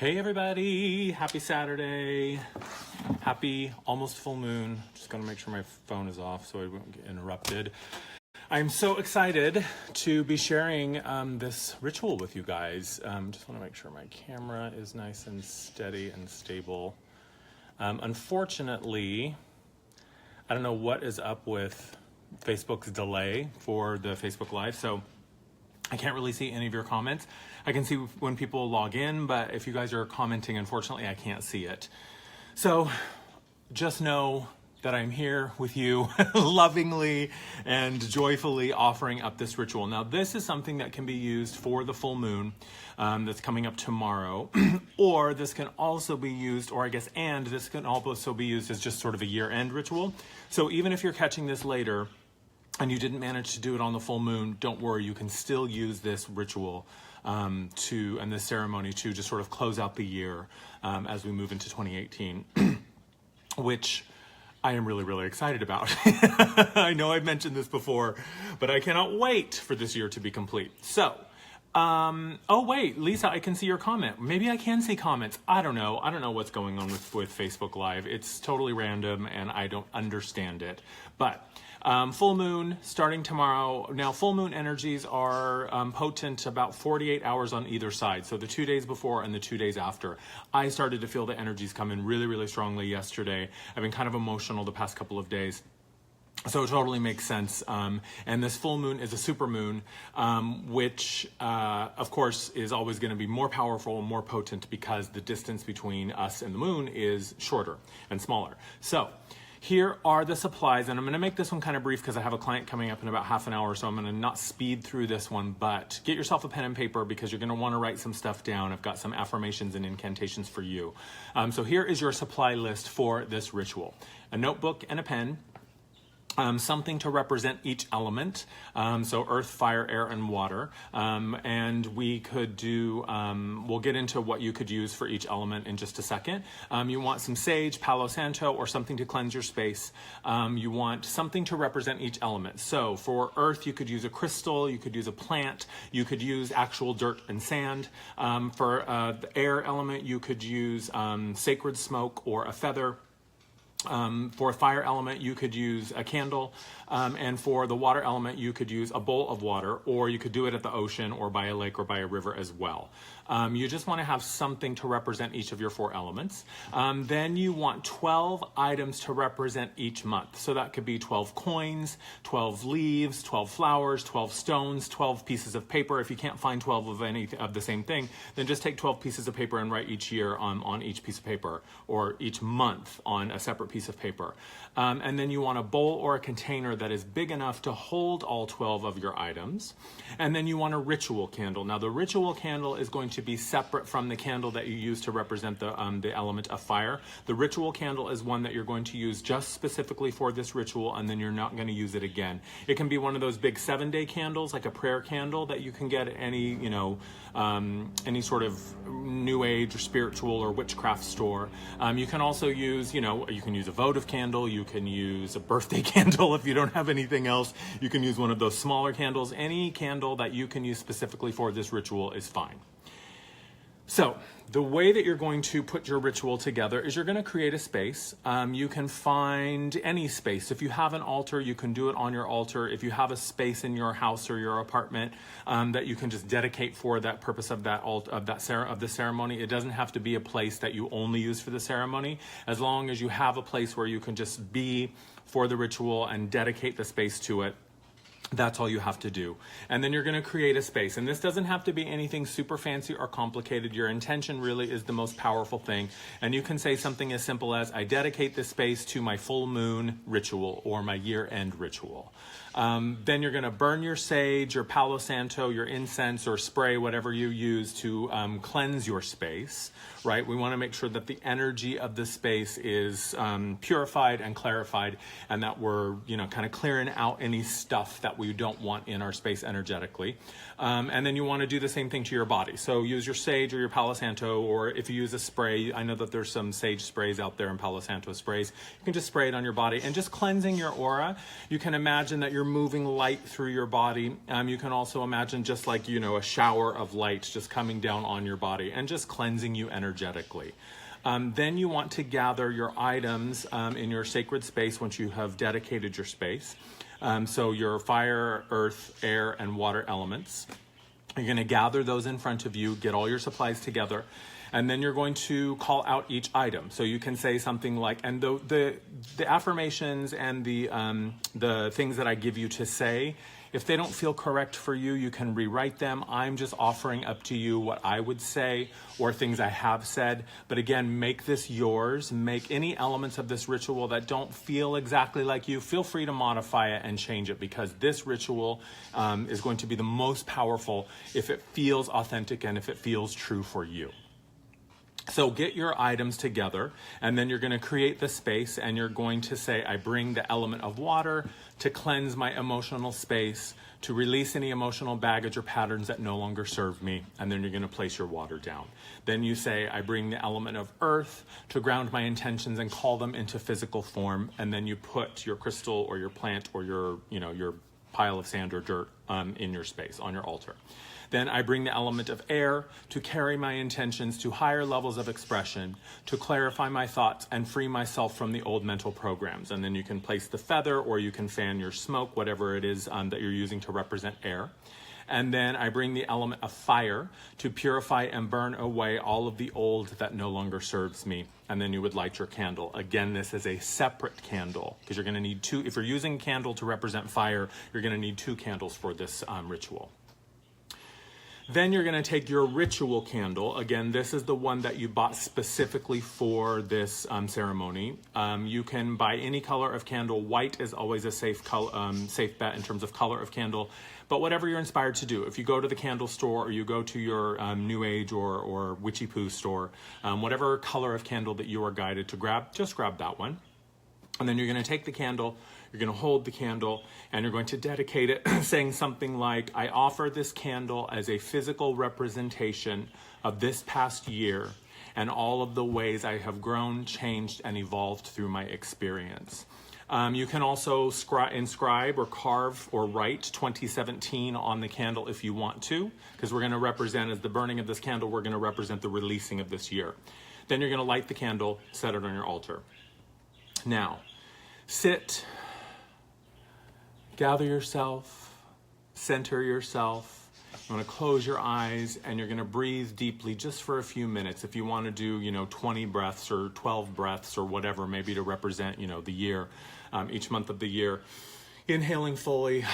Hey everybody, happy Saturday. Happy almost full moon. Just gonna make sure my phone is off so I won't get interrupted. I'm so excited to be sharing this ritual with you guys. Just wanna make sure my camera is nice and steady and stable. Unfortunately, I don't know what is up with Facebook's delay for the Facebook Live, so I can't really see any of your comments. I can see when people log in, but if you guys are commenting, unfortunately, I can't see it. So just know that I'm here with you lovingly and joyfully offering up this ritual. Now, this is something that can be used for the full moon that's coming up tomorrow, or this can also be used, this can also be used as just sort of a year-end ritual. So even if you're catching this later, and you didn't manage to do it on the full moon, don't worry, you can still use this ritual and this ceremony to just sort of close out the year as we move into 2018, which I am really, really excited about. I know I've mentioned this before, but I cannot wait for this year to be complete. So, oh wait, Lisa, I can see your comment. Maybe I can see comments. I don't know. I don't know what's going on with Facebook Live. It's totally random and I don't understand it. But full moon starting tomorrow. Now, full moon energies are potent about 48 hours on either side. So the 2 days before and the 2 days after. I started to feel the energies come in really, really strongly yesterday. I've been kind of emotional the past couple of days. So it totally makes sense. And this full moon is a super moon, which, of course, is always going to be more powerful and more potent because the distance between us and the moon is shorter and smaller. So here are the supplies, and I'm going to make this one kind of brief because I have a client coming up in about half an hour, so I'm going to not speed through this one, but get yourself a pen and paper because you're going to want to write some stuff down. I've got some affirmations and incantations for you. So here is your supply list for this ritual. A notebook and a pen. Something to represent each element, so earth, fire, air, and water. And we could do, we'll get into what you could use for each element in just a second. You want some sage, Palo Santo, or something to cleanse your space. You want something to represent each element. So for earth, you could use a crystal, you could use a plant, you could use actual dirt and sand. For the air element, you could use sacred smoke or a feather. For a fire element, you could use a candle, and for the water element, you could use a bowl of water, or you could do it at the ocean or by a lake or by a river as well. You just want to have something to represent each of your 4 elements. Then you want 12 items to represent each month. So that could be 12 coins, 12 leaves, 12 flowers, 12 stones, 12 pieces of paper. If you can't find 12 of any of the same thing, then just take 12 pieces of paper and write each year on each piece of paper, or each month on a separate piece of paper. And then you want a bowl or a container that is big enough to hold all 12 of your items. And then you want a ritual candle. Now the ritual candle is going to be separate from the candle that you use to represent the element of fire. The ritual candle is one that you're going to use just specifically for this ritual, and then you're not going to use it again. It can be one of those big 7-day candles, like a prayer candle that you can get at any, any sort of new age or spiritual or witchcraft store. You can also use, you can use a votive candle, you can use a birthday candle if you don't have anything else. You can use one of those smaller candles. Any candle that you can use specifically for this ritual is fine. So the way that you're going to put your ritual together is you're going to create a space. You can find any space. If you have an altar, you can do it on your altar. If you have a space in your house or your apartment that you can just dedicate for that purpose of the ceremony, it doesn't have to be a place that you only use for the ceremony. As long as you have a place where you can just be for the ritual and dedicate the space to it, that's all you have to do. And then you're going to create a space. And this doesn't have to be anything super fancy or complicated. Your intention really is the most powerful thing. And you can say something as simple as, I dedicate this space to my full moon ritual or my year-end ritual. Then you're going to burn your sage, your Palo Santo, your incense or spray, whatever you use to cleanse your space, right? We want to make sure that the energy of the space is purified and clarified, and that we're, kind of clearing out any stuff that we don't want in our space energetically. And then you want to do the same thing to your body. So use your sage or your Palo Santo, or if you use a spray, I know that there's some sage sprays out there and Palo Santo sprays. You can just spray it on your body and just cleansing your aura. You can imagine that you're you're moving light through your body. You can also imagine just like, a shower of light just coming down on your body and just cleansing you energetically. Then you want to gather your items in your sacred space once you have dedicated your space. So your fire, earth, air, and water elements. You're going to gather those in front of you, get all your supplies together, and then you're going to call out each item. So you can say something like, and the affirmations and the things that I give you to say, if they don't feel correct for you, you can rewrite them. I'm just offering up to you what I would say or things I have said. But again, make this yours. Make any elements of this ritual that don't feel exactly like you. Feel free to modify it and change it, because this ritual is going to be the most powerful if it feels authentic and if it feels true for you. So get your items together, and then you're going to create the space, and you're going to say, I bring the element of water to cleanse my emotional space, to release any emotional baggage or patterns that no longer serve me, and then you're going to place your water down. Then you say, I bring the element of earth to ground my intentions and call them into physical form, and then you put your crystal or your plant or your pile of sand or dirt in your space, on your altar. Then I bring the element of air to carry my intentions to higher levels of expression, to clarify my thoughts and free myself from the old mental programs. And then you can place the feather, or you can fan your smoke, whatever it is that you're using to represent air. And then I bring the element of fire to purify and burn away all of the old that no longer serves me. And then you would light your candle. Again, this is a separate candle, because you're going to need two. If you're using a candle to represent fire, you're going to need 2 candles for this ritual. Then you're going to take your ritual candle. Again, this is the one that you bought specifically for this ceremony. You can buy any color of candle. White is always a safe bet in terms of color of candle. But whatever you're inspired to do, if you go to the candle store or you go to your New Age or Witchy Poo store, whatever color of candle that you are guided to grab, just grab that one. And then you're going to take the candle, you're going to hold the candle, and you're going to dedicate it saying something like, I offer this candle as a physical representation of this past year and all of the ways I have grown, changed, and evolved through my experience. You can also inscribe or carve or write 2017 on the candle if you want to, because we're going to represent, as the burning of this candle, we're going to represent the releasing of this year. Then you're going to light the candle, set it on your altar. Now, sit, gather yourself, center yourself. You want to close your eyes, and you're going to breathe deeply just for a few minutes. If you want to do, 20 breaths or 12 breaths or whatever, maybe to represent, the year, each month of the year. Inhaling fully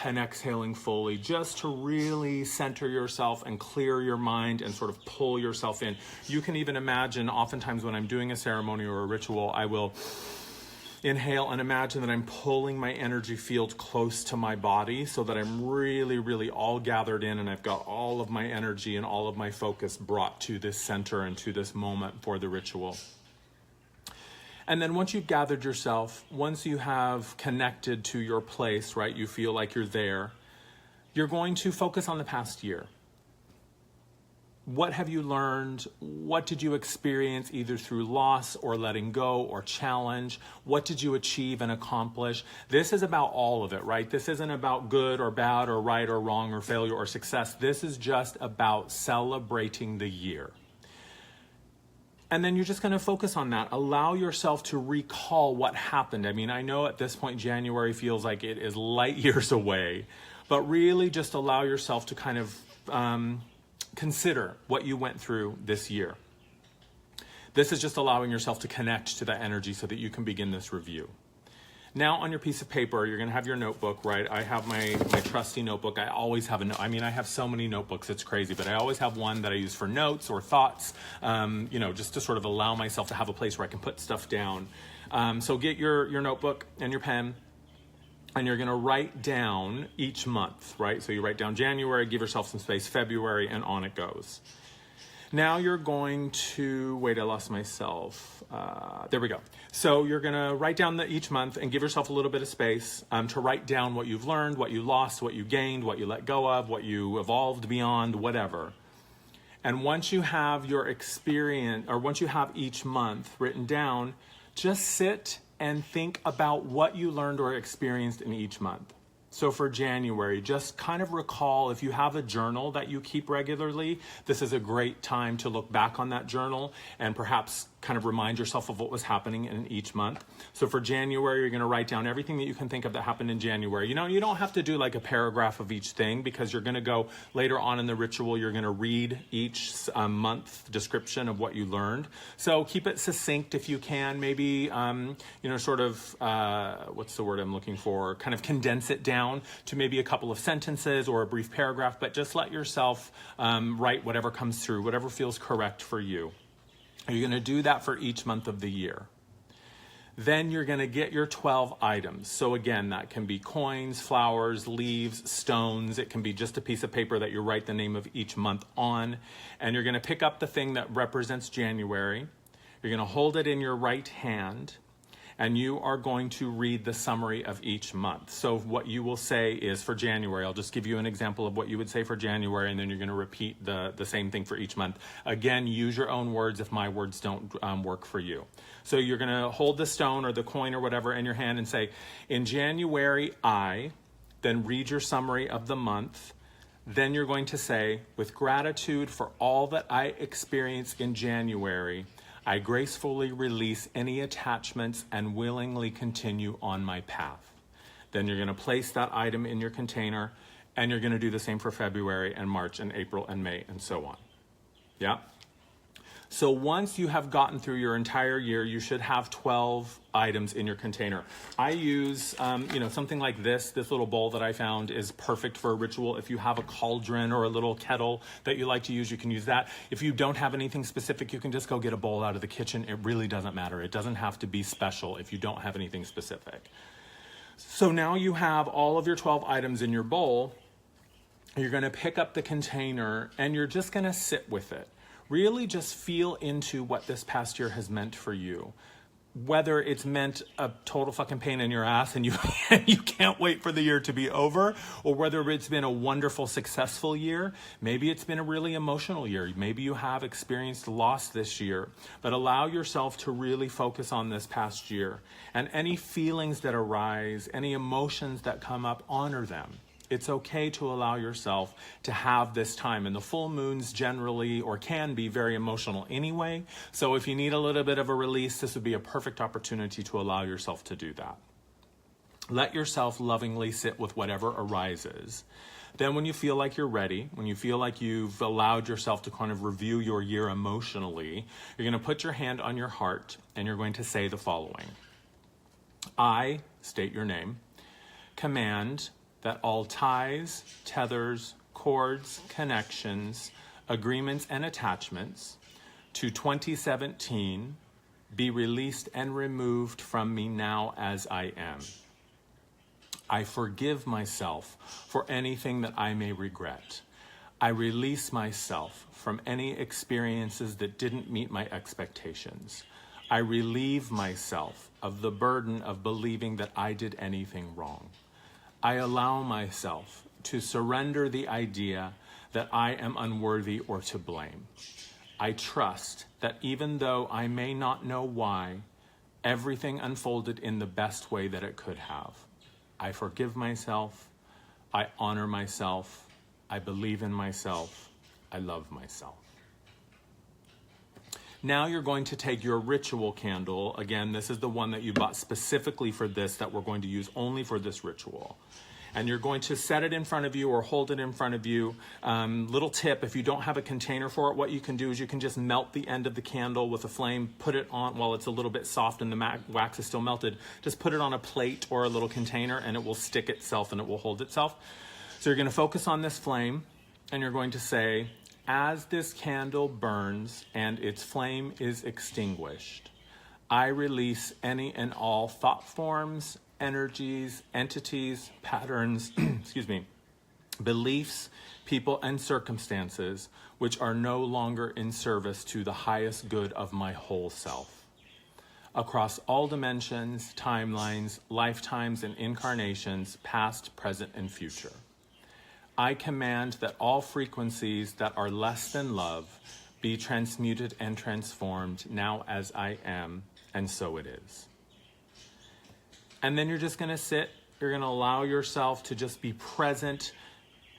and exhaling fully, just to really center yourself and clear your mind and sort of pull yourself in. You can even imagine, oftentimes when I'm doing a ceremony or a ritual, I will inhale and imagine that I'm pulling my energy field close to my body so that I'm really, really all gathered in, and I've got all of my energy and all of my focus brought to this center and to this moment for the ritual. And then once you've gathered yourself, once you have connected to your place, right, you feel like you're there, you're going to focus on the past year. What have you learned? What did you experience either through loss or letting go or challenge? What did you achieve and accomplish? This is about all of it, right? This isn't about good or bad or right or wrong or failure or success. This is just about celebrating the year. And then you're just going to focus on that. Allow yourself to recall what happened. I mean, I know at this point, January feels like it is light years away, but really just allow yourself to kind of consider what you went through this year. This is just allowing yourself to connect to that energy so that you can begin this review. Now on your piece of paper, you're going to have your notebook, right? I have my trusty notebook. I always have I have so many notebooks, it's crazy, but I always have one that I use for notes or thoughts, just to sort of allow myself to have a place where I can put stuff down. So get your notebook and your pen, and you're going to write down each month, right? So you write down January, give yourself some space, February, and on it goes. Now you're going to, wait, I lost myself. There we go. So you're going to write down each month and give yourself a little bit of space to write down what you've learned, what you lost, what you gained, what you let go of, what you evolved beyond, whatever. And once you have your experience, or once you have each month written down, just sit and think about what you learned or experienced in each month. So for January, just kind of recall, if you have a journal that you keep regularly, this is a great time to look back on that journal and perhaps kind of remind yourself of what was happening in each month. So for January, you're going to write down everything that you can think of that happened in January. You know, you don't have to do like a paragraph of each thing, because you're going to go later on in the ritual, you're going to read each month description of what you learned. So keep it succinct if you can. Maybe, sort of, what's the word I'm looking for? Kind of condense it down to maybe a couple of sentences or a brief paragraph, but just let yourself write whatever comes through, whatever feels correct for you. You're going to do that for each month of the year. Then you're going to get your 12 items. So again, that can be coins, flowers, leaves, stones. It can be just a piece of paper that you write the name of each month on. And you're going to pick up the thing that represents January. You're going to hold it in your right hand, and you are going to read the summary of each month. So what you will say is, for January, I'll just give you an example of what you would say for January, and then you're going to repeat the same thing for each month. Again, use your own words if my words don't work for you. So you're going to hold the stone or the coin or whatever in your hand and say, in January, then read your summary of the month. Then you're going to say, with gratitude for all that I experienced in January, I gracefully release any attachments and willingly continue on my path. Then you're going to place that item in your container, and you're going to do the same for February and March and April and May and so on. Yeah? So once you have gotten through your entire year, you should have 12 items in your container. I use, something like this. This little bowl that I found is perfect for a ritual. If you have a cauldron or a little kettle that you like to use, you can use that. If you don't have anything specific, you can just go get a bowl out of the kitchen. It really doesn't matter. It doesn't have to be special if you don't have anything specific. So now you have all of your 12 items in your bowl. You're going to pick up the container, and you're just going to sit with it. Really just feel into what this past year has meant for you. Whether it's meant a total fucking pain in your ass and you can't wait for the year to be over, or whether it's been a wonderful, successful year. Maybe it's been a really emotional year. Maybe you have experienced loss this year, but allow yourself to really focus on this past year. And any feelings that arise, any emotions that come up, honor them. It's okay to allow yourself to have this time. And the full moons generally, or can be, very emotional anyway. So if you need a little bit of a release, this would be a perfect opportunity to allow yourself to do that. Let yourself lovingly sit with whatever arises. Then when you feel like you're ready, when you feel like you've allowed yourself to kind of review your year emotionally, you're going to put your hand on your heart, and you're going to say the following. I, state your name, command that all ties, tethers, cords, connections, agreements, and attachments to 2017 be released and removed from me now as I am. I forgive myself for anything that I may regret. I release myself from any experiences that didn't meet my expectations. I relieve myself of the burden of believing that I did anything wrong. I allow myself to surrender the idea that I am unworthy or to blame. I trust that even though I may not know why, everything unfolded in the best way that it could have. I forgive myself. I honor myself. I believe in myself. I love myself. Now you're going to take your ritual candle. Again, this is the one that you bought specifically for this, that we're going to use only for this ritual. And you're going to set it in front of you or hold it in front of you. Little tip, if you don't have a container for it, what you can do is you can just melt the end of the candle with a flame, put it on while it's a little bit soft and the wax is still melted. Just put it on a plate or a little container, and it will stick itself and it will hold itself. So you're going to focus on this flame, and you're going to say, as this candle burns and its flame is extinguished, I release any and all thought forms, energies, entities, patterns, beliefs, people, and circumstances which are no longer in service to the highest good of my whole self. Across all dimensions, timelines, lifetimes, and incarnations, past, present, and future. I command that all frequencies that are less than love be transmuted and transformed now as I am, and so it is. And then you're just going to sit You're going to allow yourself to just be present,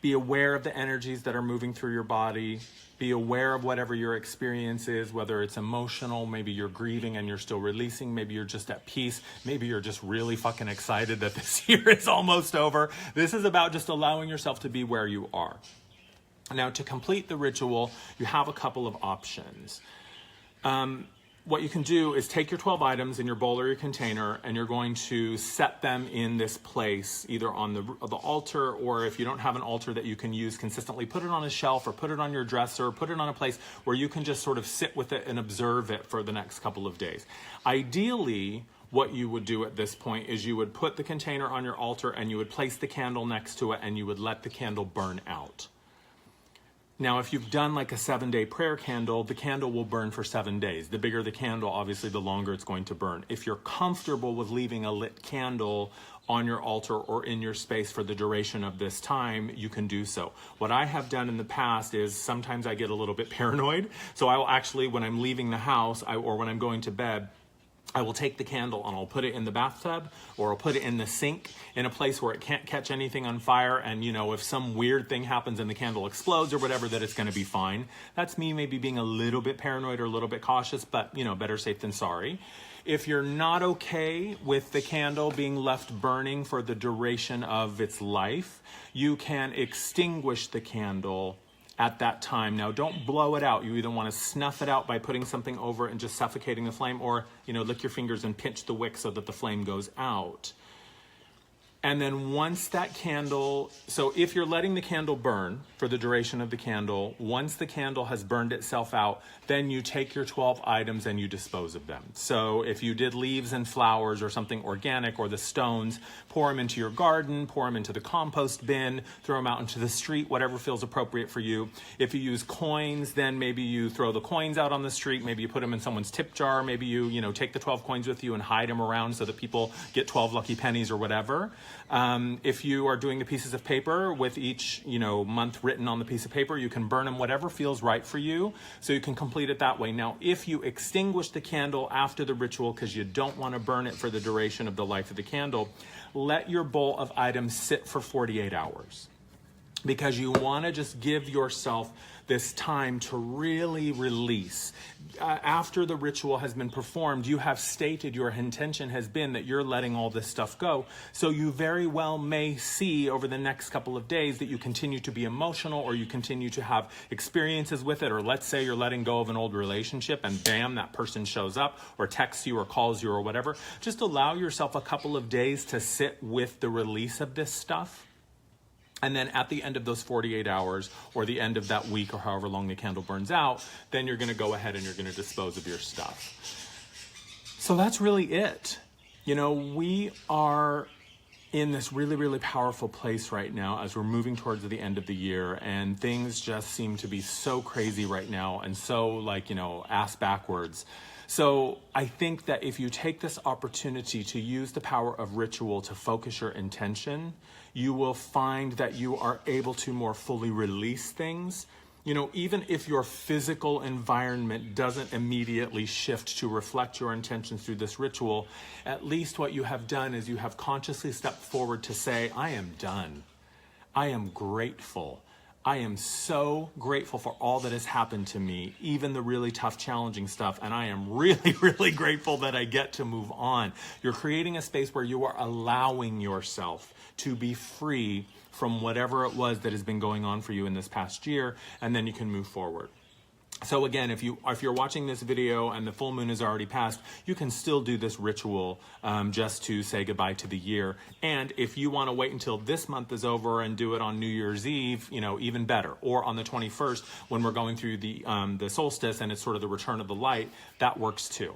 be aware of the energies that are moving through your body, be aware of whatever your experience is, whether it's emotional, maybe you're grieving and you're still releasing, maybe you're just at peace, maybe you're just really fucking excited that this year is almost over. This is about just allowing yourself to be where you are. Now, to complete the ritual, you have a couple of options. What you can do is take your 12 items in your bowl or your container, and you're going to set them in this place, either on the altar, or if you don't have an altar that you can use consistently, put it on a shelf or put it on your dresser, put it on a place where you can just sort of sit with it and observe it for the next couple of days. Ideally, what you would do at this point is you would put the container on your altar and you would place the candle next to it and you would let the candle burn out. Now, if you've done like a 7-day prayer candle, the candle will burn for 7 days. The bigger the candle, obviously, the longer it's going to burn. If you're comfortable with leaving a lit candle on your altar or in your space for the duration of this time, you can do so. What I have done in the past is sometimes I get a little bit paranoid. So I will actually, when I'm leaving the house or when I'm going to bed, I will take the candle and I'll put it in the bathtub, or I'll put it in the sink in a place where it can't catch anything on fire. And, you know, if some weird thing happens and the candle explodes or whatever, that it's going to be fine. That's me maybe being a little bit paranoid or a little bit cautious, but, you know, better safe than sorry. If you're not okay with the candle being left burning for the duration of its life, you can extinguish the candle at that time. Now, don't blow it out. You either want to snuff it out by putting something over it and just suffocating the flame, or, you know, lick your fingers and pinch the wick so that the flame goes out. And then once that candle, so if you're letting the candle burn for the duration of the candle, once the candle has burned itself out, then you take your 12 items and you dispose of them. So if you did leaves and flowers or something organic, or the stones, pour them into your garden, pour them into the compost bin, throw them out into the street, whatever feels appropriate for you. If you use coins, then maybe you throw the coins out on the street, maybe you put them in someone's tip jar, maybe you know, take the 12 coins with you and hide them around so that people get 12 lucky pennies or whatever. If you are doing the pieces of paper with each, you know, month written on the piece of paper, you can burn them whatever feels right for you, so you can complete it that way. Now, if you extinguish the candle after the ritual because you don't want to burn it for the duration of the life of the candle, let your bowl of items sit for 48 hours. Because you want to just give yourself this time to really release. After the ritual has been performed, you have stated your intention has been that you're letting all this stuff go. So you very well may see over the next couple of days that you continue to be emotional, or you continue to have experiences with it. Or let's say you're letting go of an old relationship and bam, that person shows up or texts you or calls you or whatever. Just allow yourself a couple of days to sit with the release of this stuff. And then at the end of those 48 hours, or the end of that week, or however long the candle burns out, then you're going to go ahead and you're going to dispose of your stuff. So that's really it. You know, we are in this really, really powerful place right now as we're moving towards the end of the year, and things just seem to be so crazy right now and so, like, you know, ass backwards. So I think that if you take this opportunity to use the power of ritual to focus your intention, you will find that you are able to more fully release things. You know, even if your physical environment doesn't immediately shift to reflect your intentions through this ritual, at least what you have done is you have consciously stepped forward to say, I am done. I am grateful. I am so grateful for all that has happened to me, even the really tough, challenging stuff. And I am really, really grateful that I get to move on. You're creating a space where you are allowing yourself to be free from whatever it was that has been going on for you in this past year, and then you can move forward. So again, if you're watching this video and the full moon is already passed, you can still do this ritual just to say goodbye to the year. And if you want to wait until this month is over and do it on New Year's Eve, you know, even better. Or on the 21st when we're going through the solstice and it's sort of the return of the light, that works too.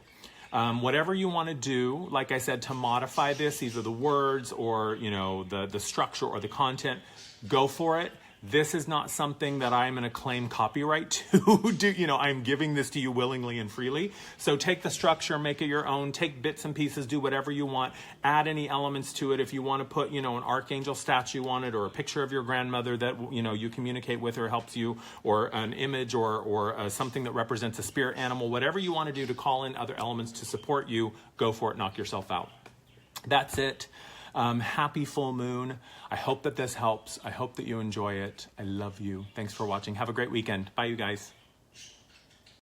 Whatever you want to do, like I said, to modify this, either the words or, you know, the structure or the content, go for it. This is not something that I'm going to claim copyright to. You know, I'm giving this to you willingly and freely. So take the structure, make it your own, take bits and pieces, do whatever you want, add any elements to it. If you want to put, you know, an archangel statue on it, or a picture of your grandmother that, you know, you communicate with or helps you, or an image or something that represents a spirit animal, whatever you want to do to call in other elements to support you, go for it, knock yourself out. That's it. Happy full moon. I hope that this helps. I hope that you enjoy it. I love you. Thanks for watching. Have a great weekend. Bye, you guys.